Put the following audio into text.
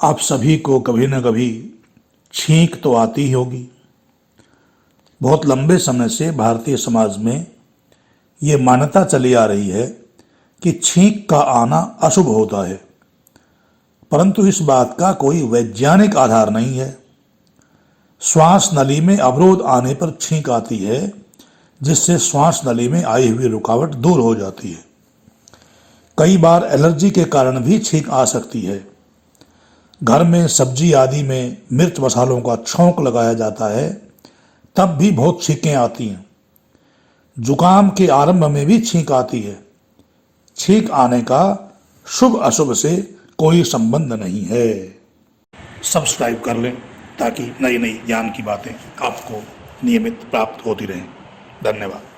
आप सभी को कभी न कभी छींक तो आती ही होगी। बहुत लंबे समय से भारतीय समाज में ये मान्यता चली आ रही है कि छींक का आना अशुभ होता है, परंतु इस बात का कोई वैज्ञानिक आधार नहीं है। श्वास नली में अवरोध आने पर छींक आती है, जिससे श्वास नली में आई हुई रुकावट दूर हो जाती है। कई बार एलर्जी के कारण भी छींक आ सकती है। घर में सब्जी आदि में मिर्च मसालों का छौंक लगाया जाता है, तब भी बहुत छींकें आती हैं। जुकाम के आरंभ में भी छींक आती है। छींक आने का शुभ अशुभ से कोई संबंध नहीं है। सब्सक्राइब कर लें ताकि नई नई ज्ञान की बातें आपको नियमित प्राप्त होती रहें। धन्यवाद।